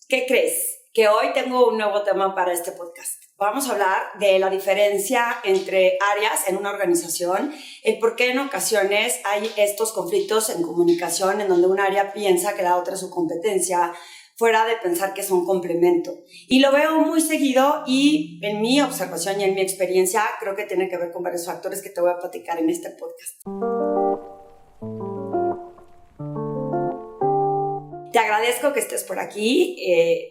¿Qué crees? Que hoy tengo un nuevo tema para este podcast. Vamos a hablar de la diferencia entre áreas en una organización, el por qué en ocasiones hay estos conflictos en comunicación en donde un área piensa que la otra es su competencia, fuera de pensar que es un complemento. Y lo veo muy seguido y en mi observación y en mi experiencia creo que tiene que ver con varios factores que te voy a platicar en este podcast. Te agradezco que estés por aquí.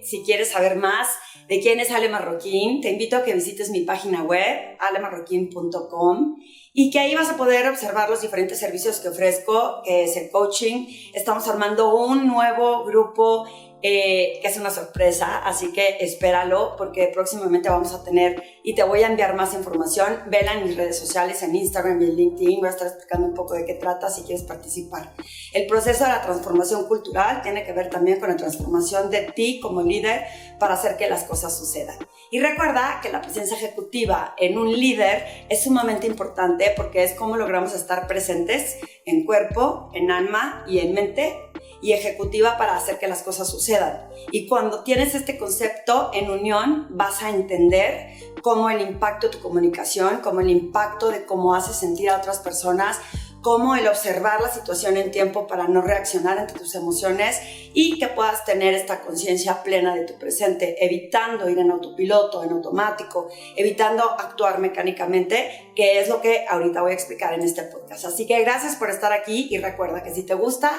Si quieres saber más de quién es Ale Marroquín, te invito a que visites mi página web, alemarroquin.com, y que ahí vas a poder observar los diferentes servicios que ofrezco, que es el coaching. Estamos armando un nuevo grupo que es una sorpresa, así que espéralo porque próximamente vamos a tener y te voy a enviar más información. Vela en mis redes sociales, en Instagram y en LinkedIn. Voy a estar explicando un poco de qué trata si quieres participar. El proceso de la transformación cultural tiene que ver también con la transformación de ti como líder para hacer que las cosas sucedan. Y recuerda que la presencia ejecutiva en un líder es sumamente importante porque es cómo logramos estar presentes en cuerpo, en alma y en mente, y ejecutiva para hacer que las cosas sucedan. Y cuando tienes este concepto en unión, vas a entender cómo el impacto de tu comunicación, cómo el impacto de cómo haces sentir a otras personas, cómo el observar la situación en tiempo para no reaccionar ante tus emociones y que puedas tener esta conciencia plena de tu presente, evitando ir en autopiloto, en automático, evitando actuar mecánicamente, que es lo que ahorita voy a explicar en este podcast. Así que gracias por estar aquí y recuerda que si te gusta,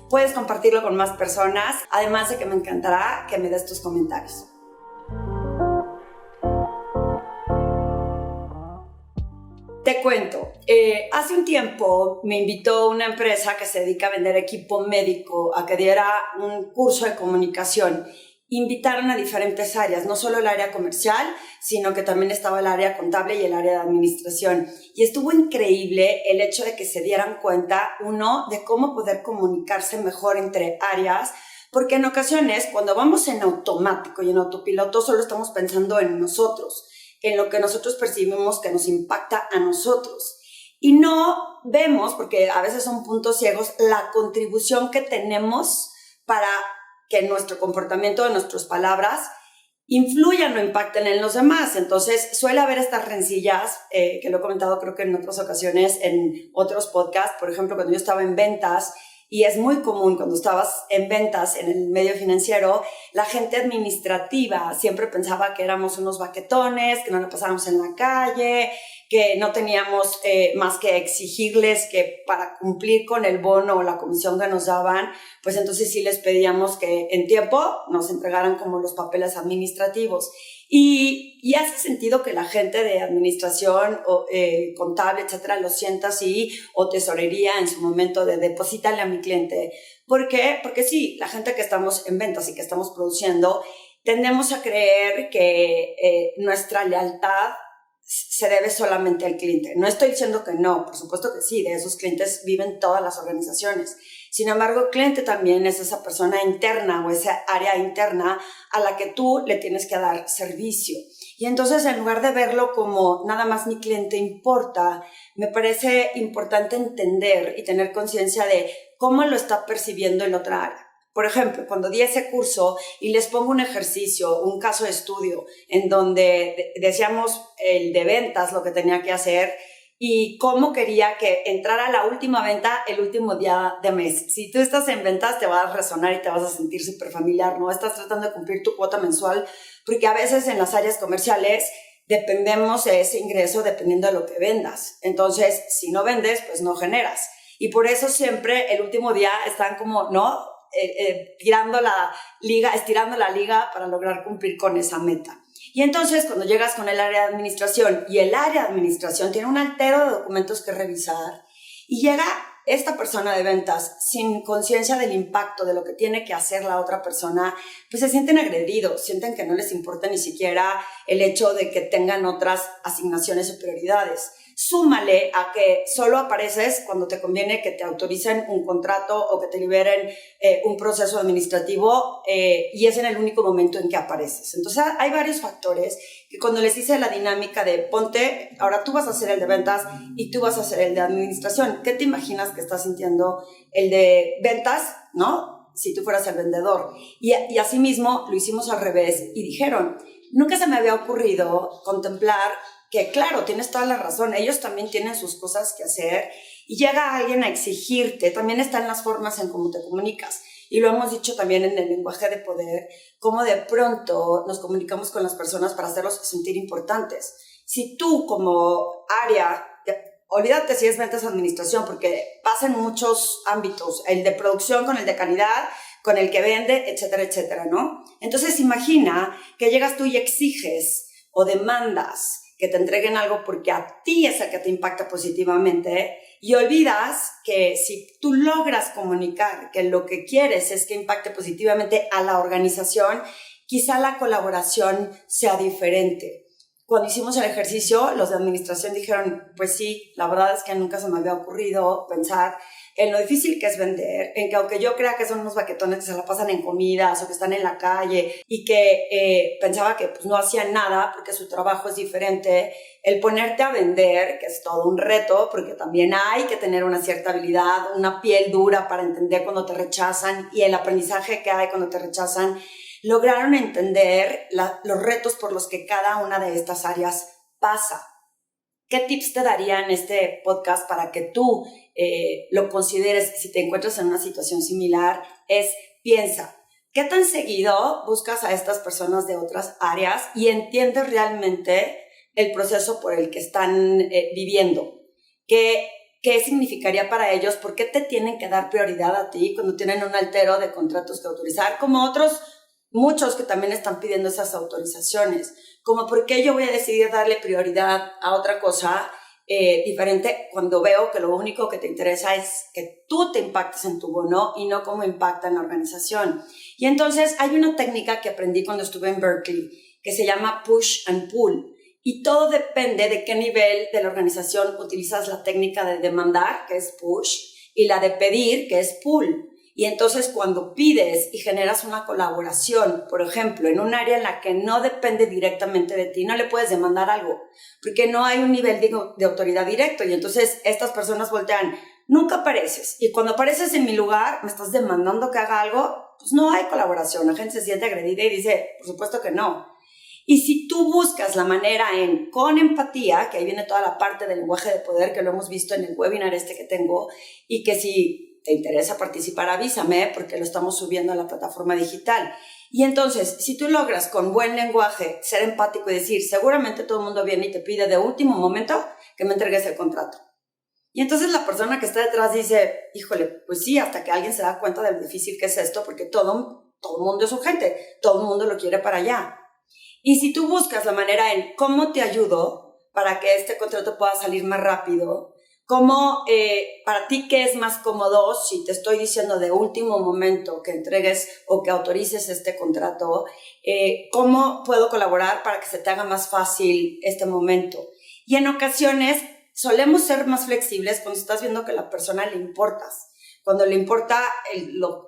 puedes compartirlo con más personas, además de que me encantará que me des tus comentarios. Te cuento, hace un tiempo me invitó una empresa que se dedica a vender equipo médico a que diera un curso de comunicación. Invitaron a diferentes áreas, no solo el área comercial, sino que también estaba el área contable y el área de administración. Y estuvo increíble el hecho de que se dieran cuenta, uno, de cómo poder comunicarse mejor entre áreas, porque en ocasiones cuando vamos en automático y en autopiloto solo estamos pensando en nosotros, en lo que nosotros percibimos que nos impacta a nosotros. Y no vemos, porque a veces son puntos ciegos, la contribución que tenemos para que nuestro comportamiento, nuestras palabras, influyan o impacten en los demás. Entonces, suele haber estas rencillas, que lo he comentado creo que en otras ocasiones, en otros podcasts. Por ejemplo, cuando yo estaba en ventas, y es muy común cuando estabas en ventas en el medio financiero, la gente administrativa siempre pensaba que éramos unos baquetones, que no la pasábamos en la calle, que no teníamos más que exigirles que para cumplir con el bono o la comisión que nos daban, pues entonces sí les pedíamos que en tiempo nos entregaran como los papeles administrativos. Y hace sentido que la gente de administración o contable, etcétera, lo sienta así, o tesorería en su momento de deposítale a mi cliente. ¿Por qué? Porque sí, la gente que estamos en ventas y que estamos produciendo, tendemos a creer que nuestra lealtad se debe solamente al cliente. No estoy diciendo que no, por supuesto que sí, de esos clientes viven todas las organizaciones. Sin embargo, el cliente también es esa persona interna o esa área interna a la que tú le tienes que dar servicio. Y entonces, en lugar de verlo como nada más mi cliente importa, me parece importante entender y tener conciencia de cómo lo está percibiendo en otra área. Por ejemplo, cuando di ese curso y les pongo un ejercicio, un caso de estudio, en donde decíamos el de ventas lo que tenía que hacer y cómo quería que entrara la última venta el último día de mes. Si tú estás en ventas, te va a resonar y te vas a sentir súper familiar, ¿no? Estás tratando de cumplir tu cuota mensual, porque a veces en las áreas comerciales dependemos de ese ingreso dependiendo de lo que vendas. Entonces, si no vendes, pues no generas. Y por eso siempre el último día están como, ¿no? Estirando la liga para lograr cumplir con esa meta. Y entonces cuando llegas con el área de administración y el área de administración tiene un altero de documentos que revisar y llega esta persona de ventas sin conciencia del impacto de lo que tiene que hacer la otra persona, pues se sienten agredidos, sienten que no les importa ni siquiera el hecho de que tengan otras asignaciones o prioridades. Súmale a que solo apareces cuando te conviene que te autoricen un contrato o que te liberen un proceso administrativo y es en el único momento en que apareces. Entonces hay varios factores que cuando les hice la dinámica de ponte, ahora tú vas a hacer el de ventas y tú vas a hacer el de administración. ¿Qué te imaginas que está sintiendo el de ventas, no? Si tú fueras el vendedor. Y asimismo lo hicimos al revés y dijeron, nunca se me había ocurrido contemplar que, claro, tienes toda la razón, ellos también tienen sus cosas que hacer y llega alguien a exigirte, también están las formas en cómo te comunicas. Y lo hemos dicho también en el lenguaje de poder, cómo de pronto nos comunicamos con las personas para hacerlos sentir importantes. Si tú como área, olvídate si es ventas o administración, porque pasa en muchos ámbitos, el de producción con el de calidad, con el que vende, etcétera, etcétera, ¿no? Entonces imagina que llegas tú y exiges o demandas que te entreguen algo porque a ti es el que te impacta positivamente y olvidas que si tú logras comunicar que lo que quieres es que impacte positivamente a la organización, quizá la colaboración sea diferente. Cuando hicimos el ejercicio, los de administración dijeron, pues sí, la verdad es que nunca se me había ocurrido pensar en lo difícil que es vender, en que aunque yo crea que son unos baquetones que se la pasan en comidas o que están en la calle y que pensaba que pues, no hacían nada porque su trabajo es diferente, el ponerte a vender, que es todo un reto, porque también hay que tener una cierta habilidad, una piel dura para entender cuando te rechazan y el aprendizaje que hay cuando te rechazan, lograron entender los retos por los que cada una de estas áreas pasa. ¿Qué tips te daría en este podcast para que tú lo consideres si te encuentras en una situación similar? Piensa, ¿qué tan seguido buscas a estas personas de otras áreas y entiendes realmente el proceso por el que están viviendo? ¿Qué significaría para ellos? ¿Por qué te tienen que dar prioridad a ti cuando tienen un altero de contratos que autorizar? Como otros muchos que también están pidiendo esas autorizaciones. Como por qué yo voy a decidir darle prioridad a otra cosa diferente cuando veo que lo único que te interesa es que tú te impactes en tu bono y no cómo impacta en la organización. Y entonces hay una técnica que aprendí cuando estuve en Berkeley que se llama push and pull. Y todo depende de qué nivel de la organización utilizas la técnica de demandar, que es push, y la de pedir, que es pull. Y entonces cuando pides y generas una colaboración, por ejemplo, en un área en la que no depende directamente de ti, no le puedes demandar algo, porque no hay un nivel de autoridad directo. Y entonces estas personas voltean, nunca apareces. Y cuando apareces en mi lugar, me estás demandando que haga algo, pues no hay colaboración. La gente se siente agredida y dice, por supuesto que no. Y si tú buscas la manera con empatía, que ahí viene toda la parte del lenguaje de poder que lo hemos visto en el webinar que tengo, y que si te interesa participar, avísame porque lo estamos subiendo a la plataforma digital. Y entonces, si tú logras con buen lenguaje ser empático y decir, seguramente todo el mundo viene y te pide de último momento que me entregues el contrato. Y entonces la persona que está detrás dice, híjole, pues sí, hasta que alguien se da cuenta de lo difícil que es esto, porque todo el mundo es urgente, todo el mundo lo quiere para allá. Y si tú buscas la manera en cómo te ayudo para que este contrato pueda salir más rápido, ¿cómo para ti qué es más cómodo si te estoy diciendo de último momento que entregues o que autorices este contrato? ¿Cómo puedo colaborar para que se te haga más fácil este momento? Y en ocasiones solemos ser más flexibles cuando estás viendo que a la persona le importas. Cuando le importa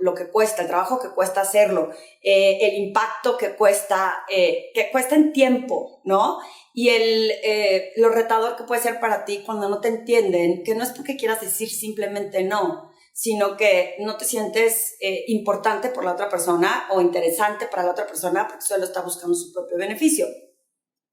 lo que cuesta, el trabajo que cuesta hacerlo, el impacto que cuesta en tiempo, ¿no? Y lo retador que puede ser para ti cuando no te entienden, que no es porque quieras decir simplemente no, sino que no te sientes importante por la otra persona o interesante para la otra persona porque solo está buscando su propio beneficio.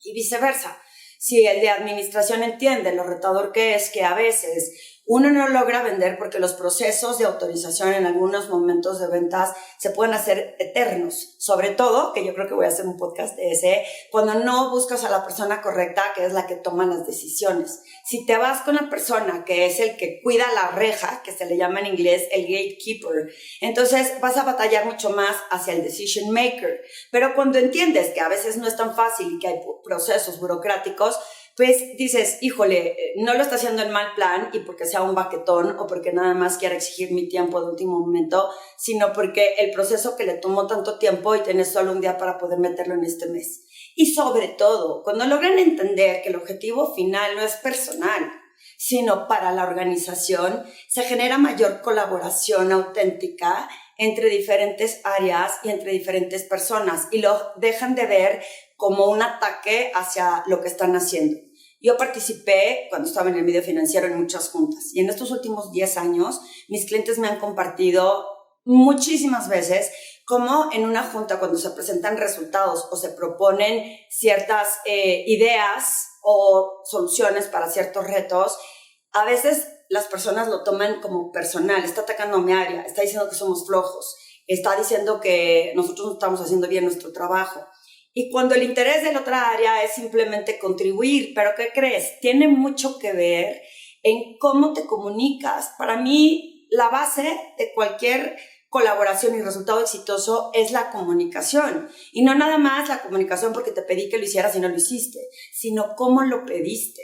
Y viceversa. Si el de administración entiende lo retador que es que a veces uno no logra vender porque los procesos de autorización en algunos momentos de ventas se pueden hacer eternos. Sobre todo, que yo creo que voy a hacer un podcast de ese, cuando no buscas a la persona correcta, que es la que toma las decisiones. Si te vas con la persona que es el que cuida la reja, que se le llama en inglés el gatekeeper, entonces vas a batallar mucho más hacia el decision maker. Pero cuando entiendes que a veces no es tan fácil y que hay procesos burocráticos, pues dices, híjole, no lo está haciendo en mal plan y porque sea un baquetón o porque nada más quiera exigir mi tiempo de último momento, sino porque el proceso que le tomó tanto tiempo y tienes solo un día para poder meterlo en este mes. Y sobre todo, cuando logran entender que el objetivo final no es personal, sino para la organización, se genera mayor colaboración auténtica entre diferentes áreas y entre diferentes personas y lo dejan de ver como un ataque hacia lo que están haciendo. Yo participé cuando estaba en el medio financiero en muchas juntas y en estos últimos 10 años mis clientes me han compartido muchísimas veces como en una junta cuando se presentan resultados o se proponen ciertas ideas o soluciones para ciertos retos, a veces las personas lo toman como personal, está atacando mi área, está diciendo que somos flojos, está diciendo que nosotros no estamos haciendo bien nuestro trabajo. Y cuando el interés de la otra área es simplemente contribuir, pero ¿qué crees? Tiene mucho que ver en cómo te comunicas. Para mí, la base de cualquier colaboración y resultado exitoso es la comunicación. Y no nada más la comunicación porque te pedí que lo hicieras y no lo hiciste, sino cómo lo pediste.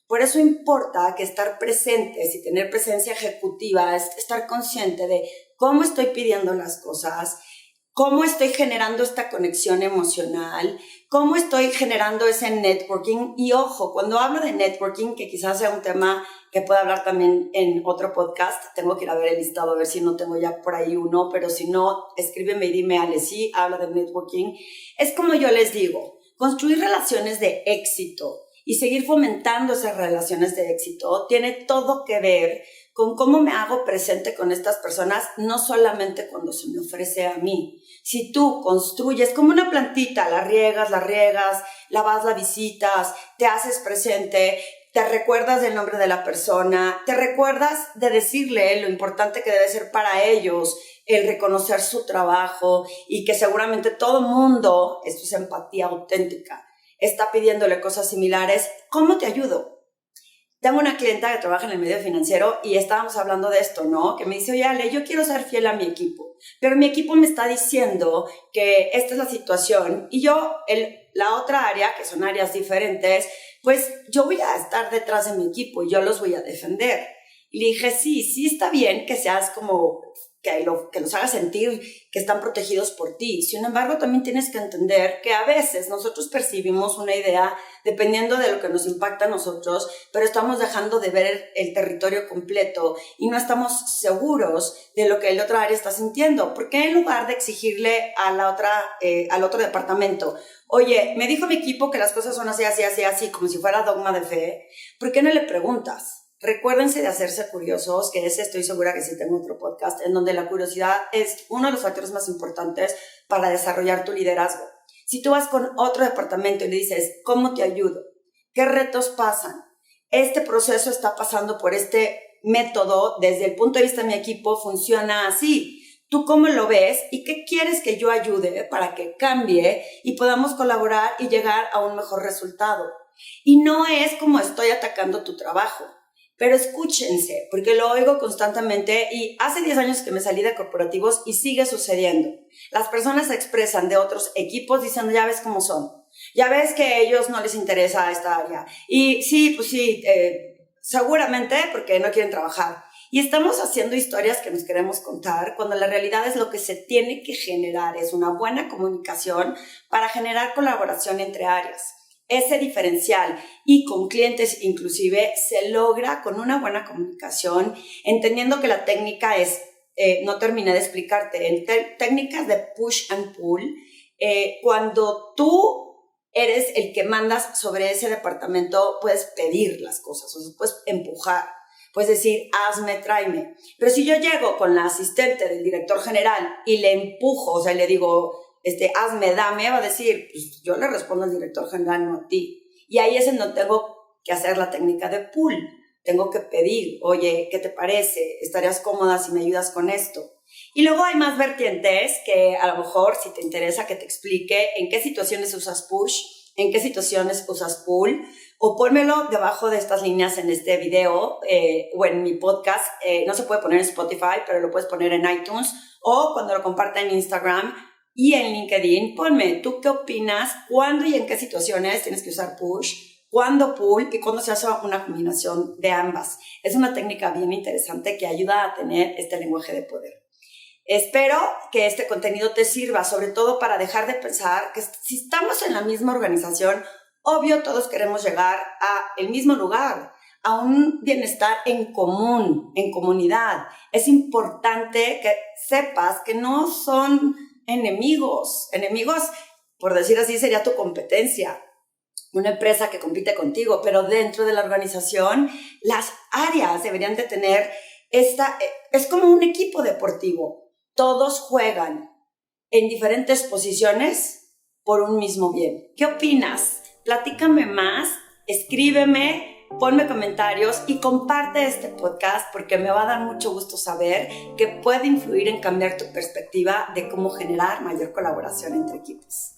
Por eso importa que estar presentes y tener presencia ejecutiva es estar consciente de cómo estoy pidiendo las cosas, cómo estoy generando esta conexión emocional, cómo estoy generando ese networking. Y ojo, cuando hablo de networking, que quizás sea un tema que pueda hablar también en otro podcast, tengo que ir a ver el listado, a ver si no tengo ya por ahí uno, pero si no, escríbeme y dime, Ale, sí, habla de networking. Es como yo les digo, construir relaciones de éxito y seguir fomentando esas relaciones de éxito tiene todo que ver con cómo me hago presente con estas personas, no solamente cuando se me ofrece a mí. Si tú construyes como una plantita, la riegas, la vas, la visitas, te haces presente, te recuerdas del nombre de la persona, te recuerdas de decirle lo importante que debe ser para ellos el reconocer su trabajo y que seguramente todo mundo, esto es empatía auténtica, está pidiéndole cosas similares. ¿Cómo te ayudo? Tengo una clienta que trabaja en el medio financiero y estábamos hablando de esto, ¿no? Que me dice, oye, Ale, yo quiero ser fiel a mi equipo, pero mi equipo me está diciendo que esta es la situación y yo, la otra área, que son áreas diferentes, pues yo voy a estar detrás de mi equipo y yo los voy a defender. Y le dije, sí está bien que seas como, que los hagas sentir que están protegidos por ti. Sin embargo, también tienes que entender que a veces nosotros percibimos una idea dependiendo de lo que nos impacta a nosotros, pero estamos dejando de ver el territorio completo y no estamos seguros de lo que el otro área está sintiendo. ¿Por qué en lugar de exigirle al otro departamento, oye, me dijo mi equipo que las cosas son así, como si fuera dogma de fe, ¿por qué no le preguntas? Recuérdense de hacerse curiosos, que estoy segura que sí tengo otro podcast, en donde la curiosidad es uno de los factores más importantes para desarrollar tu liderazgo. Si tú vas con otro departamento y le dices, ¿cómo te ayudo? ¿Qué retos pasan? Este proceso está pasando por este método, desde el punto de vista de mi equipo, funciona así. ¿Tú cómo lo ves y qué quieres que yo ayude para que cambie y podamos colaborar y llegar a un mejor resultado? Y no es como estoy atacando tu trabajo. Pero escúchense, porque lo oigo constantemente y hace 10 años que me salí de corporativos y sigue sucediendo. Las personas se expresan de otros equipos diciendo, ya ves cómo son, ya ves que a ellos no les interesa esta área. Y sí, pues sí, seguramente porque no quieren trabajar. Y estamos haciendo historias que nos queremos contar cuando la realidad es lo que se tiene que generar, es una buena comunicación para generar colaboración entre áreas. Ese diferencial y con clientes inclusive se logra con una buena comunicación, entendiendo que la técnica es, no terminé de explicarte, en técnicas de push and pull, cuando tú eres el que mandas sobre ese departamento, puedes pedir las cosas, o sea, puedes empujar, puedes decir, hazme, tráeme. Pero si yo llego con la asistente del director general y le empujo, o sea, le digo, hazme, dame, va a decir, pues yo le respondo al director general, no a ti. Y ahí es en donde tengo que hacer la técnica de pull. Tengo que pedir, oye, ¿qué te parece? ¿Estarías cómoda si me ayudas con esto? Y luego hay más vertientes que a lo mejor, si te interesa que te explique en qué situaciones usas push, en qué situaciones usas pull, o pónmelo debajo de estas líneas en este video o en mi podcast. No se puede poner en Spotify, pero lo puedes poner en iTunes, o cuando lo comparta en Instagram y en LinkedIn, ponme, ¿tú qué opinas? ¿Cuándo y en qué situaciones tienes que usar push? ¿Cuándo pull? Y cuándo se hace una combinación de ambas. Es una técnica bien interesante que ayuda a tener este lenguaje de poder. Espero que este contenido te sirva, sobre todo para dejar de pensar que si estamos en la misma organización, obvio todos queremos llegar al mismo lugar, a un bienestar en común, en comunidad. Es importante que sepas que no son enemigos, por decir así, sería tu competencia, una empresa que compite contigo, pero dentro de la organización, las áreas deberían de tener es como un equipo deportivo. todos juegan en diferentes posiciones por un mismo bien. ¿Qué opinas? Platícame más, escríbeme, ponme comentarios y comparte este podcast porque me va a dar mucho gusto saber que puede influir en cambiar tu perspectiva de cómo generar mayor colaboración entre equipos.